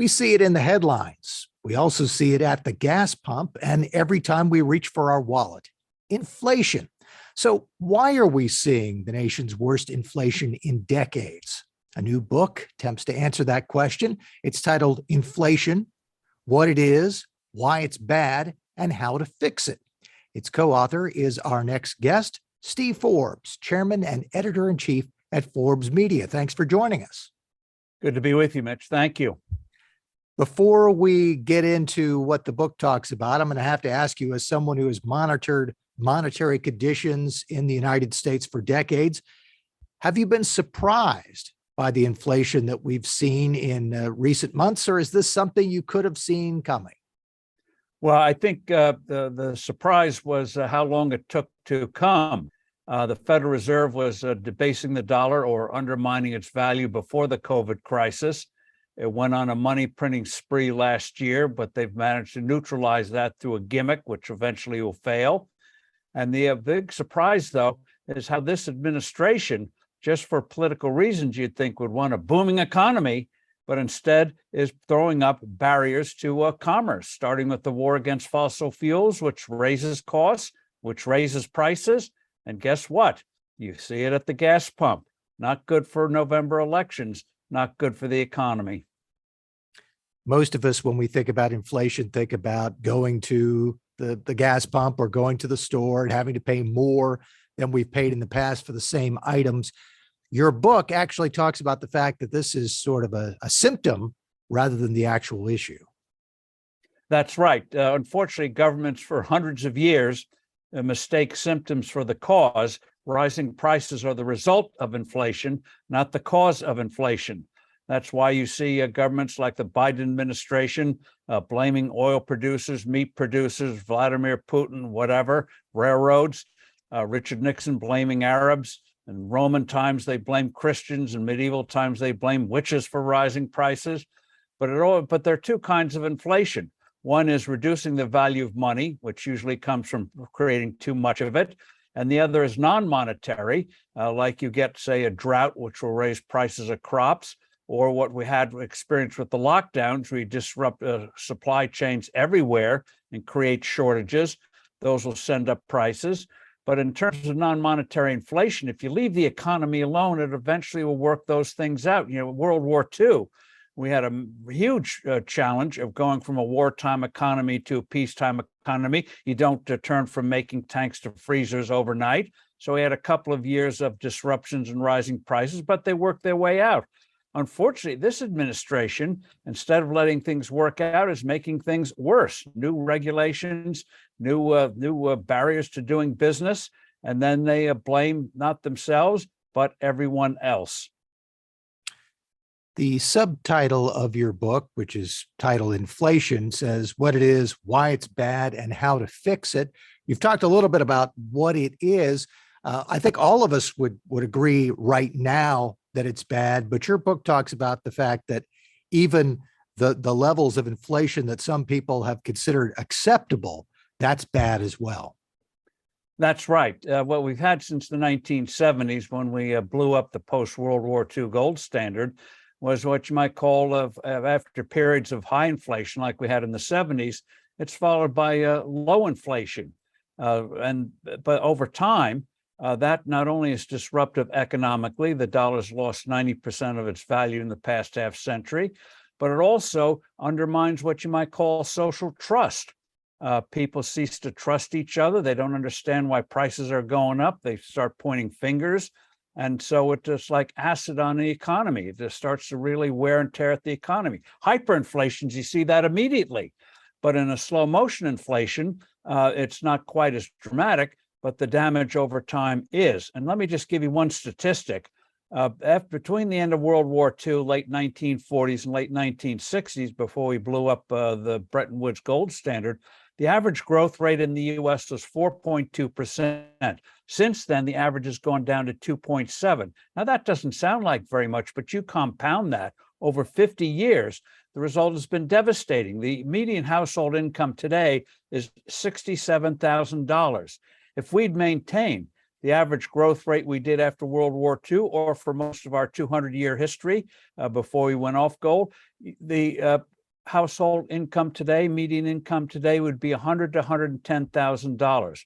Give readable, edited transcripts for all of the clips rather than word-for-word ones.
We see it in the headlines. We also see it at the gas pump and every time we reach for our wallet. Inflation. So why are we seeing the nation's worst inflation in decades? A new book attempts to answer that question. It's titled Inflation: What It Is, Why It's Bad, and How to Fix It. Its co-author is our next guest, Steve Forbes, chairman and editor-in-chief at Forbes Media. Thanks for joining us. Good to be with you, Mitch. Thank you. Before we get into what the book talks about, I'm going to have to ask you, as someone who has monitored monetary conditions in the United States for decades, have you been surprised by the inflation that we've seen in recent months, or is this something you could have seen coming? Well, I think the surprise was how long it took to come. The Federal Reserve was debasing the dollar or undermining its value before the COVID crisis. It went on a money printing spree last year, but they've managed to neutralize that through a gimmick, which eventually will fail. And the big surprise, though, is how this administration, just for political reasons, you'd think would want a booming economy, but instead is throwing up barriers to commerce, starting with the war against fossil fuels, which raises costs, which raises prices. And guess what? You see it at the gas pump. Not good for November elections, not good for the economy. Most of us, when we think about inflation, think about going to the gas pump or going to the store and having to pay more than we've paid in the past for the same items. Your book actually talks about the fact that this is sort of a symptom rather than the actual issue. That's right. Unfortunately, governments for hundreds of years mistake symptoms for the cause. Rising prices are the result of inflation, not the cause of inflation. That's why you see governments like the Biden administration blaming oil producers, meat producers, Vladimir Putin, whatever, railroads, Richard Nixon blaming Arabs. In Roman times, they blamed Christians. In medieval times, they blamed witches for rising prices. But there are two kinds of inflation. One is reducing the value of money, which usually comes from creating too much of it. And the other is non-monetary, like you get, say, a drought, which will raise prices of crops, or what we had experienced with the lockdowns. We disrupt supply chains everywhere and create shortages. Those will send up prices. But in terms of non-monetary inflation, if you leave the economy alone, it eventually will work those things out. You know, World War II, we had a huge challenge of going from a wartime economy to a peacetime economy. You don't turn from making tanks to freezers overnight. So we had a couple of years of disruptions and rising prices, but they worked their way out. Unfortunately, this administration, instead of letting things work out, is making things worse. New regulations, new barriers to doing business, and then they blame not themselves, but everyone else. The subtitle of your book, which is titled Inflation, says what it is, why it's bad, and how to fix it. You've talked a little bit about what it is. I think all of us would agree right now that it's bad, but your book talks about the fact that even the levels of inflation that some people have considered acceptable, that's bad as well. That's right. What we've had since the 1970s, when we blew up the post-World War II gold standard, was what you might call after periods of high inflation like we had in the 70s, it's followed by low inflation. But over time, that not only is disruptive economically, the dollar's lost 90% of its value in the past half century, but it also undermines what you might call social trust. People cease to trust each other. They don't understand why prices are going up. They start pointing fingers. And so it's just like acid on the economy. It just starts to really wear and tear at the economy. Hyperinflations, you see that immediately. But in a slow motion inflation, it's not quite as dramatic, but the damage over time is. And let me just give you one statistic. Between the end of World War II, late 1940s and late 1960s, before we blew up the Bretton Woods gold standard, the average growth rate in the U.S. was 4.2%. Since then, the average has gone down to 2.7. Now, that doesn't sound like very much, but you compound that over 50 years, the result has been devastating. The median household income today is $67,000. If we'd maintained the average growth rate we did after World War II, or for most of our 200-year history before we went off gold, the household income today, median income today, would be $100,000 to $110,000.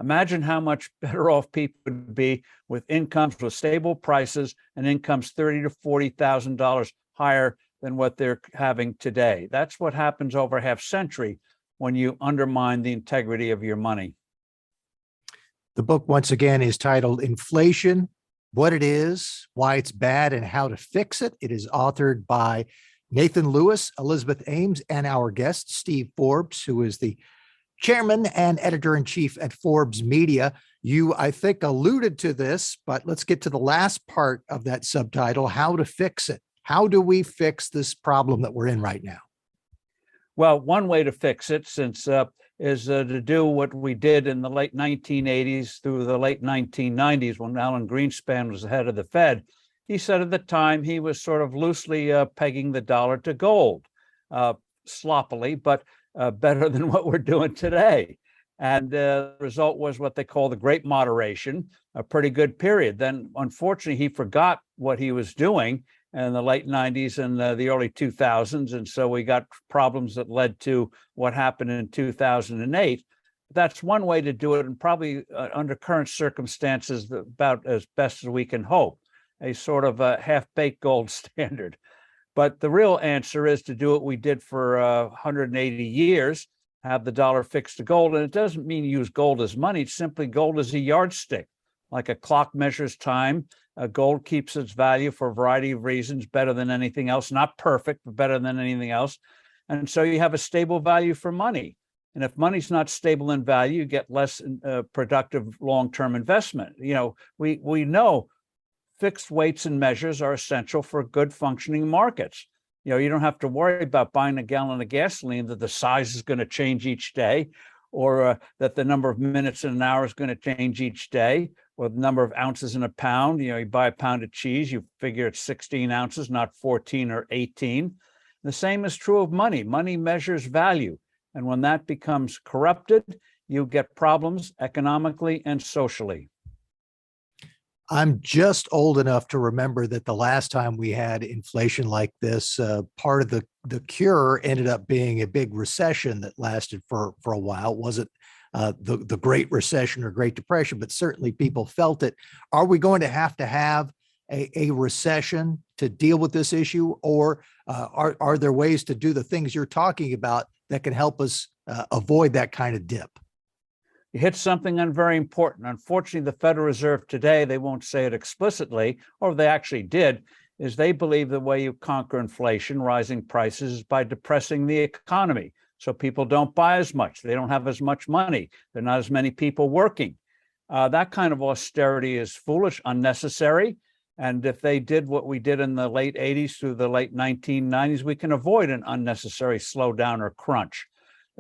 Imagine how much better off people would be with incomes with stable prices and incomes $30,000 to $40,000 higher than what they're having today. That's what happens over a half century when you undermine the integrity of your money. The book, once again, is titled Inflation: What It Is, Why It's Bad, and How to Fix It. It is authored by Nathan Lewis, Elizabeth Ames, and our guest, Steve Forbes, who is the chairman and editor-in-chief at Forbes Media. You, I think, alluded to this, but let's get to the last part of that subtitle: How to Fix It. How do we fix this problem that we're in right now? Well, one way to fix it, is to do what we did in the late 1980s through the late 1990s when Alan Greenspan was the head of the Fed. He said at the time he was sort of loosely pegging the dollar to gold, sloppily, but better than what we're doing today. And the result was what they call the Great Moderation, a pretty good period. Then, unfortunately, he forgot what he was doing in the late 90s and the early 2000s. And so we got problems that led to what happened in 2008. That's one way to do it, and probably under current circumstances, about as best as we can hope, a sort of a half-baked gold standard. But the real answer is to do what we did for 180 years, have the dollar fixed to gold. And it doesn't mean use gold as money. It's simply gold as a yardstick. Like a clock measures time, gold keeps its value for a variety of reasons, better than anything else. Not perfect, but better than anything else. And so you have a stable value for money. And if money's not stable in value, you get less productive long-term investment. You know, we know fixed weights and measures are essential for good functioning markets. You know, you don't have to worry about buying a gallon of gasoline that the size is going to change each day, or that the number of minutes in an hour is going to change each day, or the number of ounces in a pound. You know, you buy a pound of cheese, you figure it's 16 ounces, not 14 or 18. The same is true of money. Money measures value. And when that becomes corrupted, you get problems economically and socially. I'm just old enough to remember that the last time we had inflation like this, part of the cure ended up being a big recession that lasted for a while. It wasn't the Great Recession or Great Depression, but certainly people felt it. Are we going to have a recession to deal with this issue, or are there ways to do the things you're talking about that can help us avoid that kind of dip? You hit something very important. Unfortunately, the Federal Reserve today, they won't say it explicitly, or they actually did, is they believe the way you conquer inflation, rising prices, is by depressing the economy. So people don't buy as much. They don't have as much money. There are not as many people working. That kind of austerity is foolish, unnecessary. And if they did what we did in the late 80s through the late 1990s, we can avoid an unnecessary slowdown or crunch.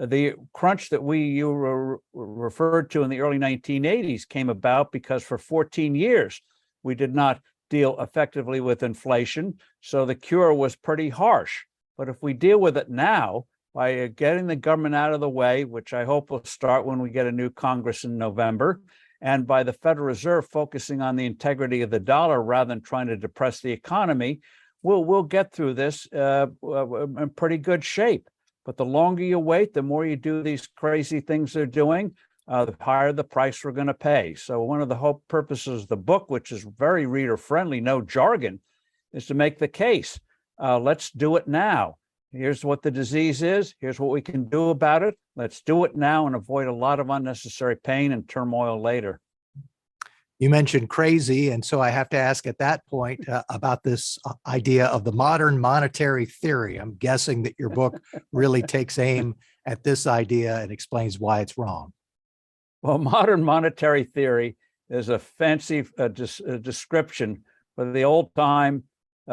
The crunch that you referred to in the early 1980s came about because for 14 years, we did not deal effectively with inflation. So the cure was pretty harsh. But if we deal with it now by getting the government out of the way, which I hope will start when we get a new Congress in November, and by the Federal Reserve focusing on the integrity of the dollar rather than trying to depress the economy, we'll get through this in pretty good shape. But the longer you wait, the more you do these crazy things they're doing, the higher the price we're going to pay. So one of the whole purposes of the book, which is very reader-friendly, no jargon, is to make the case. Let's do it now. Here's what the disease is. Here's what we can do about it. Let's do it now and avoid a lot of unnecessary pain and turmoil later. You mentioned crazy, and so I have to ask at that point about this idea of the modern monetary theory. I'm guessing that your book really takes aim at this idea and explains why it's wrong. Well, modern monetary theory is a fancy description for the old-time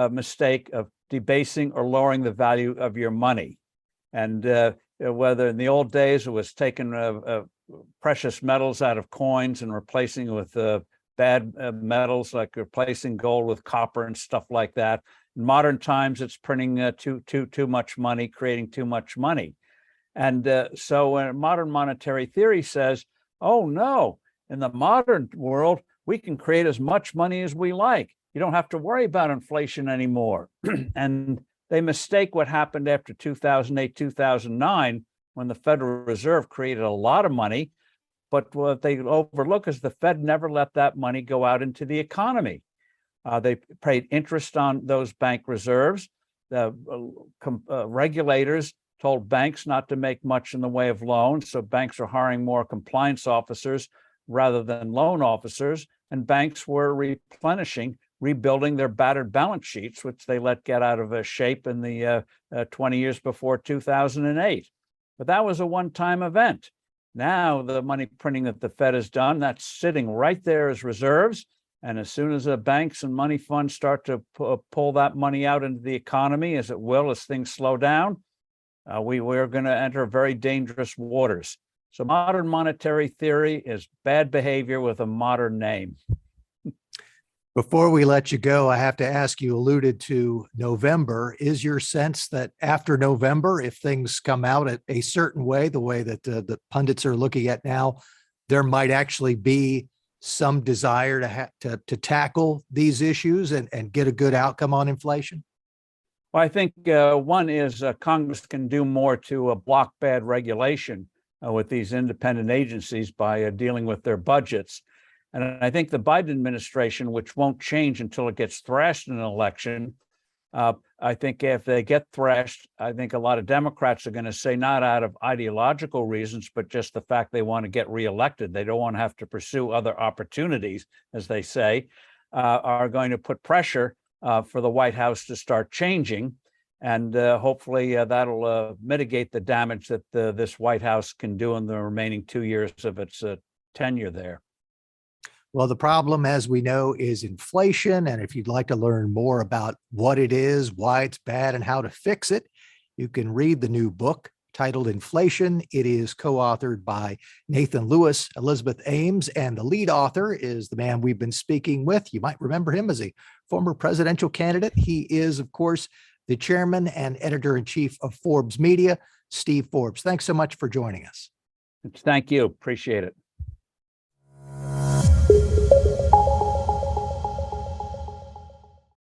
mistake of debasing or lowering the value of your money. And whether in the old days it was taking precious metals out of coins and replacing with bad metals, like replacing gold with copper and stuff like that. In modern times, it's printing too much money, creating too much money. And so modern monetary theory says, oh no, in the modern world, we can create as much money as we like. You don't have to worry about inflation anymore. And They mistake what happened after 2008, 2009, when the Federal Reserve created a lot of money. But what they overlook is the Fed never let that money go out into the economy. They paid interest on those bank reserves. The regulators told banks not to make much in the way of loans, so banks are hiring more compliance officers rather than loan officers, and banks were rebuilding their battered balance sheets, which they let get out of shape in the 20 years before 2008. But that was a one-time event. Now the money printing that the Fed has done, that's sitting right there as reserves. And as soon as the banks and money funds start to pull that money out into the economy, as it will as things slow down, we're going to enter very dangerous waters. So modern monetary theory is bad behavior with a modern name. Before we let you go, I have to ask, you alluded to November. Is your sense that after November, if things come out at a certain way, the way that the pundits are looking at now, there might actually be some desire to tackle these issues and get a good outcome on inflation? Well, I think one is Congress can do more to block bad regulation with these independent agencies by dealing with their budgets. And I think the Biden administration, which won't change until it gets thrashed in an election, I think if they get thrashed, I think a lot of Democrats are going to say, not out of ideological reasons, but just the fact they want to get reelected. They don't want to have to pursue other opportunities, as they say, are going to put pressure for the White House to start changing. And hopefully that'll mitigate the damage that this White House can do in the remaining 2 years of its tenure there. Well, the problem, as we know, is inflation. And if you'd like to learn more about what it is, why it's bad, and how to fix it, you can read the new book titled Inflation. It is co-authored by Nathan Lewis, Elizabeth Ames, and the lead author is the man we've been speaking with. You might remember him as a former presidential candidate. He is, of course, the chairman and editor-in-chief of Forbes Media, Steve Forbes. Thanks so much for joining us. Thank you. Appreciate it.